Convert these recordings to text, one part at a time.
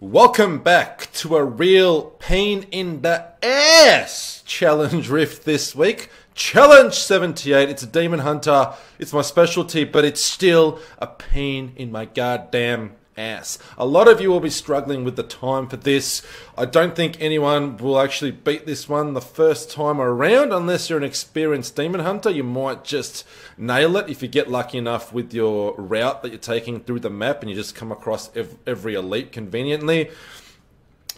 Welcome back to a real pain in the ass challenge rift this week. Challenge 78, it's a Demon Hunter, it's my specialty, but it's still a pain in my goddamn ass. A lot of you will be struggling with the time for this. I don't think anyone will actually beat this one the first time around unless you're an experienced Demon Hunter. You might just nail it if you get lucky enough with your route that you're taking through the map and you just come across every elite conveniently.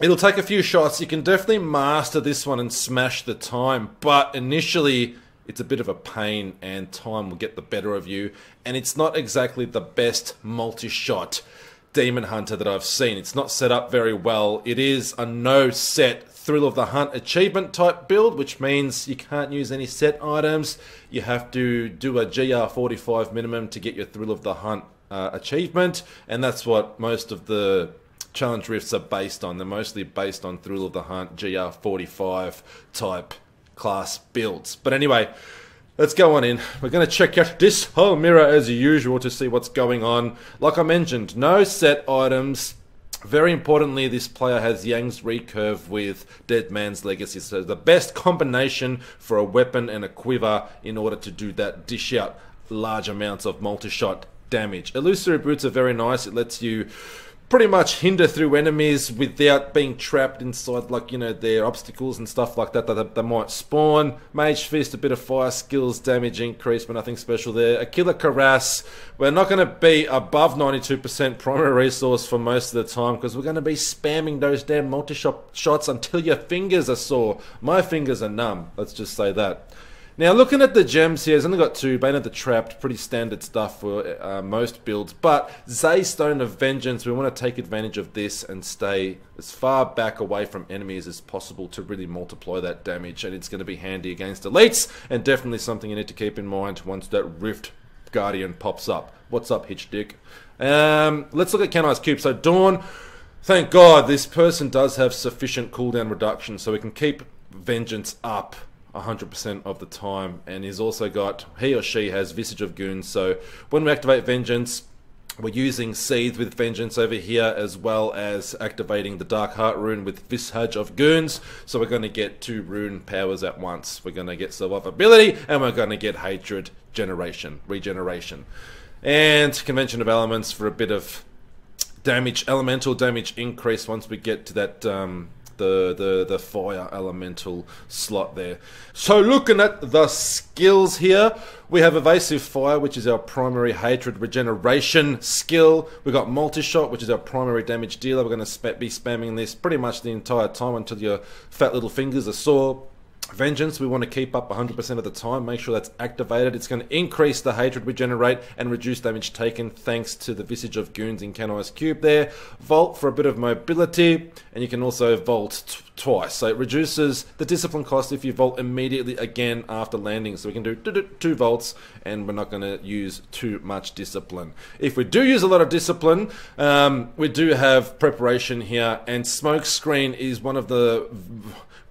It'll take a few shots. You can definitely master this one and smash the time, but initially it's a bit of a pain and time will get the better of you, and it's not exactly the best multi-shot Demon Hunter that I've seen. It's not set up very well. It is a no-set Thrill of the Hunt achievement type build, which means you can't use any set items. You have to do a GR 45 minimum to get your Thrill of the Hunt achievement, and that's what most of the challenge rifts are based on. They're mostly based on Thrill of the Hunt GR 45 type class builds. But anyway, let's go on in. We're going to check out this whole mirror as usual to see what's going on. Like I mentioned, no set items. Very importantly, this player has Yang's recurve with Dead Man's Legacy. So the best combination for a weapon and a quiver in order to do that, dish out large amounts of multi-shot damage. Illusory Boots are very nice. It lets you pretty much hinder through enemies without being trapped inside, like, you know, their obstacles and stuff like that that they might spawn. Mage Fist, a bit of fire skills, damage increase, but nothing special there. A Killer Cuirass, we're not going to be above 92% primary resource for most of the time because we're going to be spamming those damn multi-shot shots until your fingers are sore. My fingers are numb, let's just say that. Now, looking at the gems here, it's only got two. Bane of the Trapped, pretty standard stuff for most builds. But Zay Stone of Vengeance, we want to take advantage of this and stay as far back away from enemies as possible to really multiply that damage. And it's going to be handy against elites, and definitely something you need to keep in mind once that Rift Guardian pops up. What's up, Hitch Dick? Let's look at Canai's Cube. So Dawn, thank God this person does have sufficient cooldown reduction, so we can keep Vengeance up 100% of the time, and he's also got, he or she has Visage of Goons, so when we activate Vengeance, we're using Seethe with Vengeance over here, as well as activating the Dark Heart rune with Visage of Goons, so we're going to get two rune powers at once. We're going to get survivability, and we're going to get Hatred regeneration. And Convention of Elements for a bit of damage, elemental damage increase once we get to that the fire elemental slot there. So looking at the skills here, we have Evasive Fire, which is our primary hatred regeneration skill. We got Multi-Shot, which is our primary damage dealer. We're going to be spamming this pretty much the entire time until your fat little fingers are sore. Vengeance, we want to keep up 100% of the time. Make sure that's activated. It's going to increase the hatred regenerate and reduce damage taken thanks to the Visage of Goons in Canai's Cube there. Vault for a bit of mobility, and you can also vault twice. So it reduces the discipline cost if you vault immediately again after landing. So we can do 2 vaults, and we're not going to use too much discipline. If we do use a lot of discipline, we do have preparation here, and Smoke Screen is one of the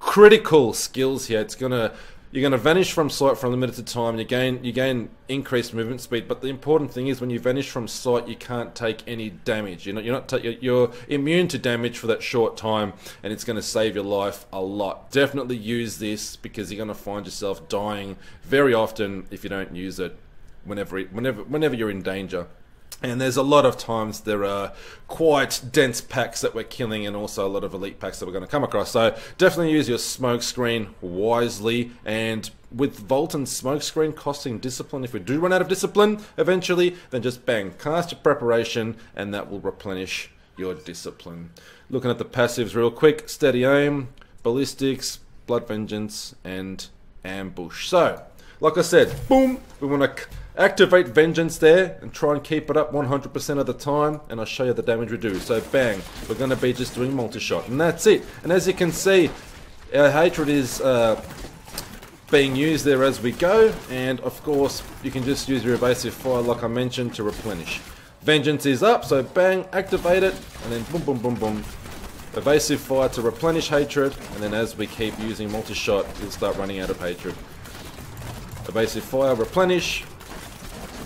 critical skills here. You're gonna vanish from sight for a limited time. You gain increased movement speed, but the important thing is when you vanish from sight, you can't take any damage. You're immune to damage for that short time, and it's going to save your life a lot. Definitely use this because you're going to find yourself dying very often if you don't use it whenever you're in danger. And there's a lot of times there are quite dense packs that we're killing, and also a lot of elite packs that we're going to come across. So definitely use your Smoke Screen wisely, and with Vault and Smoke Screen costing discipline, if we do run out of discipline eventually, then just bang, cast your preparation, and that will replenish your discipline. Looking at the passives real quick, Steady Aim, Ballistics, Blood Vengeance, and Ambush. So, like I said, boom, we want to activate Vengeance there and try and keep it up 100% of the time, and I'll show you the damage we do. So bang, we're going to be just doing multi-shot, and that's it. And as you can see, our hatred is being used there as we go, and of course you can just use your Evasive Fire like I mentioned to replenish. Vengeance is up, so bang, activate it, and then boom boom boom boom. Evasive Fire to replenish hatred, and then as we keep using multi-shot, we'll start running out of hatred. Evasive Fire, replenish.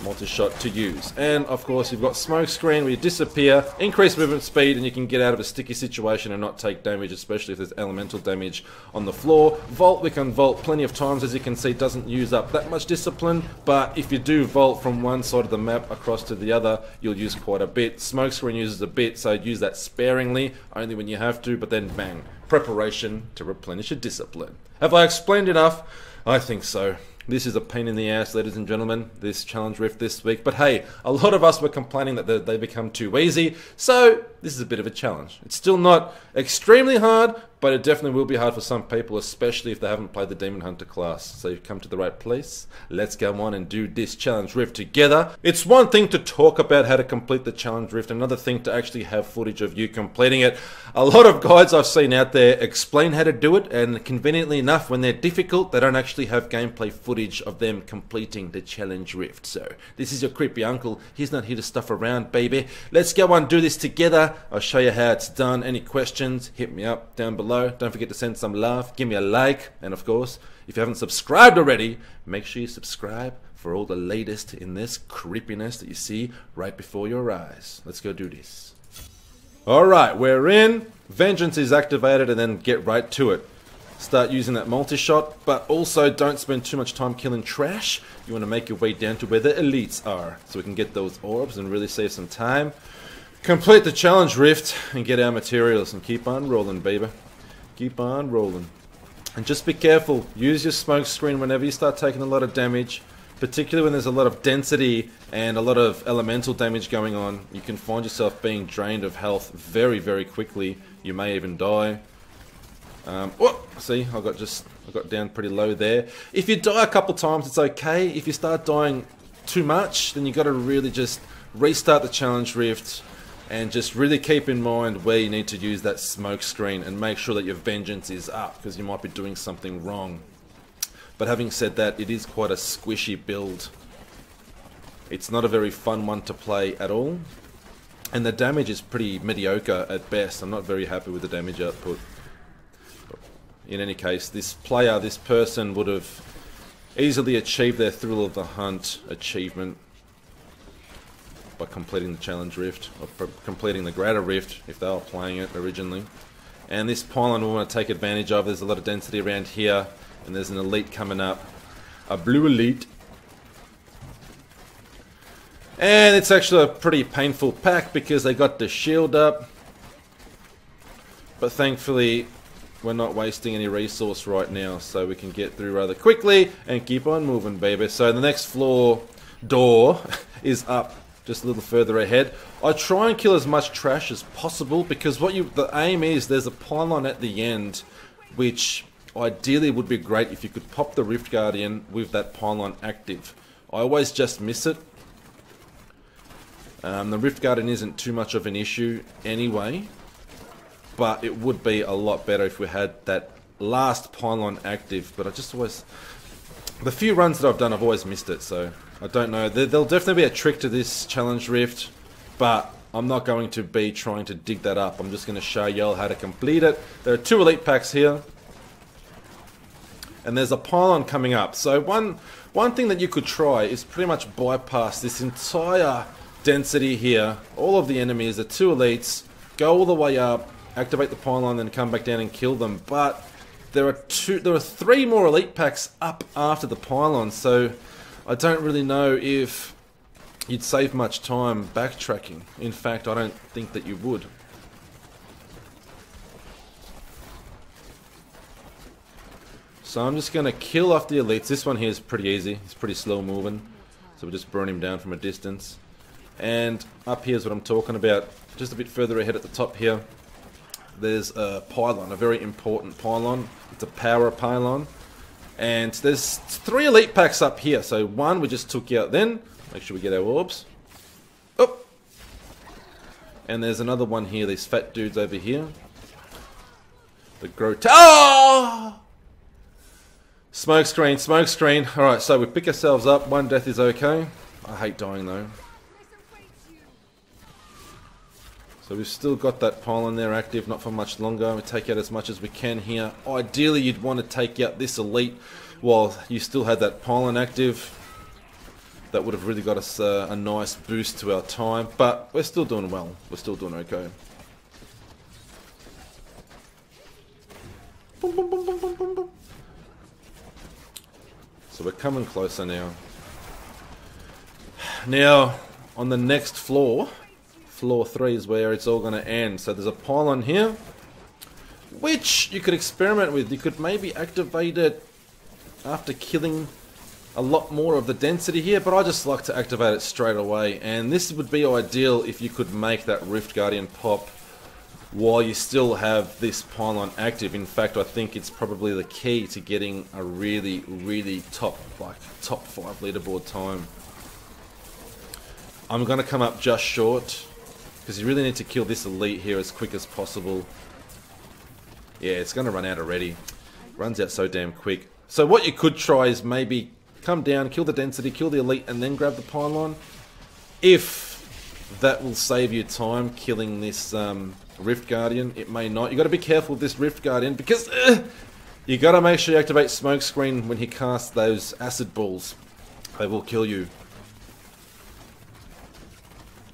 multi-shot to use. And of course you've got smoke screen where you disappear, increase movement speed, and you can get out of a sticky situation and not take damage, especially if there's elemental damage on the floor. Vault, we can vault plenty of times, as you can see, doesn't use up that much discipline, but if you do vault from one side of the map across to the other, you'll use quite a bit. Smoke screen uses a bit, so use that sparingly, only when you have to, but then bang, preparation to replenish your discipline. Have I explained enough? I think so. This is a pain in the ass, ladies and gentlemen, this challenge rift this week. But hey, a lot of us were complaining that they become too easy, so this is a bit of a challenge. It's still not extremely hard, but it definitely will be hard for some people, especially if they haven't played the Demon Hunter class. So you've come to the right place. Let's go on and do this challenge rift together. It's one thing to talk about how to complete the challenge rift, another thing to actually have footage of you completing it. A lot of guides I've seen out there explain how to do it, and conveniently enough, when they're difficult, they don't actually have gameplay footage of them completing the challenge rift. So this is your creepy uncle. He's not here to stuff around, baby. Let's go on and do this together. I'll show you how it's done. Any questions, hit me up down below. Don't forget to send some love, give me a like, and of course, if you haven't subscribed already, make sure you subscribe for all the latest in this creepiness that you see right before your eyes. Let's go do this. Alright, we're in. Vengeance is activated, and then get right to it. Start using that multi-shot, but also don't spend too much time killing trash. You want to make your way down to where the elites are, so we can get those orbs and really save some time. Complete the challenge rift and get our materials and keep on rolling, baby. Keep on rolling. And just be careful. Use your smoke screen whenever you start taking a lot of damage, particularly when there's a lot of density and a lot of elemental damage going on. You can find yourself being drained of health very, very quickly. You may even die. See, I got down pretty low there. If you die a couple times, it's okay. If you start dying too much, then you got to really just restart the challenge rift. And just really keep in mind where you need to use that smoke screen and make sure that your vengeance is up, because you might be doing something wrong. But having said that, it is quite a squishy build. It's not a very fun one to play at all. And the damage is pretty mediocre at best. I'm not very happy with the damage output. In any case, this person would have easily achieved their Thrill of the Hunt achievement by completing the challenge rift, or completing the greater rift if they were playing it originally. And this pylon we want to take advantage of. There's a lot of density around here, and there's an elite coming up, a blue elite. And it's actually a pretty painful pack because they got the shield up, but thankfully we're not wasting any resource right now, so we can get through rather quickly and keep on moving, baby. So the next floor door is up just a little further ahead. I try and kill as much trash as possible because the aim is there's a pylon at the end, which ideally would be great if you could pop the Rift Guardian with that pylon active. I always just miss it. The Rift Guardian isn't too much of an issue anyway, but it would be a lot better if we had that last pylon active. But I just always, the few runs that I've done, I've always missed it, so I don't know. There'll definitely be a trick to this challenge rift, but I'm not going to be trying to dig that up. I'm just going to show y'all how to complete it. There are 2 elite packs here, and there's a pylon coming up. So one thing that you could try is pretty much bypass this entire density here. All of the enemies, the 2 elites, go all the way up, activate the pylon, then come back down and kill them. But there are 3 more elite packs up after the pylon, so I don't really know if you'd save much time backtracking. In fact, I don't think that you would. So I'm just going to kill off the elites. This one here is pretty easy. He's pretty slow moving, so we'll just burn him down from a distance. And up here is what I'm talking about. Just a bit further ahead at the top here, there's a pylon, a very important pylon. It's a power pylon. And there's 3 elite packs up here. So 1 we just took out then. Make sure we get our orbs. Oh! And there's another one here, these fat dudes over here. The oh! Smoke screen, smoke screen. Alright, so we pick ourselves up. 1 death is okay. I hate dying though. So we've still got that pylon there active, not for much longer. We take out as much as we can here. Ideally, you'd want to take out this elite while you still had that pylon active. That would have really got us a nice boost to our time, but we're still doing well. We're still doing okay. Boom, boom, boom, boom, boom, boom, boom. So we're coming closer now. Now, on the next floor, floor 3 is where it's all going to end. So there's a pylon here, which you could experiment with. You could maybe activate it after killing a lot more of the density here, but I just like to activate it straight away. And this would be ideal if you could make that Rift Guardian pop while you still have this pylon active. In fact, I think it's probably the key to getting a really, really top 5 leaderboard time. I'm going to come up just short, because you really need to kill this elite here as quick as possible. Yeah, it's going to run out already. Runs out so damn quick. So what you could try is maybe come down, kill the density, kill the elite, and then grab the pylon. If that will save you time killing this Rift Guardian, it may not. You got to be careful with this Rift Guardian, because you got to make sure you activate Smokescreen when he casts those acid balls. They will kill you.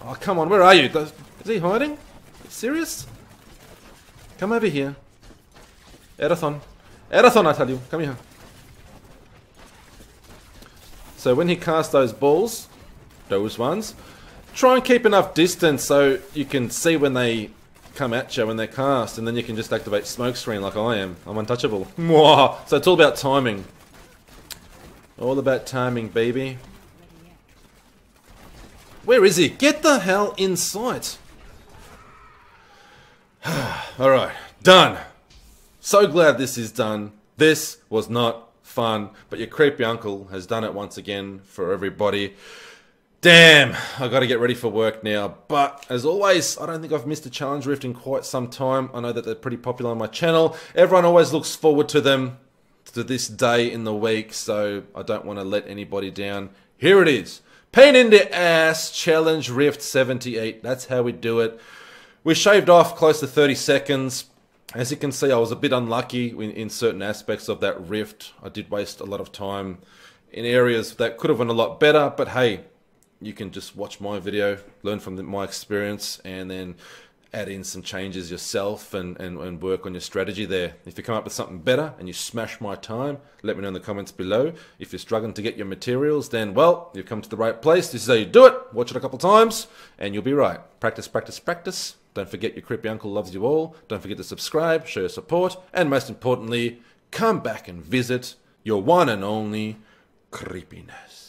Oh, come on, where are you? Is he hiding? Are you serious? Come over here. Erathon. Erathon, I tell you. Come here. So when he casts those balls, those ones, try and keep enough distance so you can see when they come at you when they cast, and then you can just activate Smokescreen like I am. I'm untouchable. Mwah! So it's all about timing. All about timing, baby. Where is he? Get the hell in sight. Alright, done. So glad this is done. This was not fun, but your creepy uncle has done it once again for everybody. Damn, I gotta get ready for work now. But as always, I don't think I've missed a challenge rift in quite some time. I know that they're pretty popular on my channel. Everyone always looks forward to them, to this day in the week, so I don't want to let anybody down. Here it is. Pain in the ass challenge rift 78. That's how we do it. We shaved off close to 30 seconds. As you can see, I was a bit unlucky in certain aspects of that rift. I did waste a lot of time in areas that could have went a lot better, but hey, you can just watch my video, learn from my experience, and then add in some changes yourself and work on your strategy there. If you come up with something better and you smash my time, let me know in the comments below. If you're struggling to get your materials, then, well, you've come to the right place. This is how you do it. Watch it a couple times, and you'll be right. Practice, practice, practice. Don't forget your creepy uncle loves you all. Don't forget to subscribe, show your support, and most importantly, come back and visit your one and only creepiness.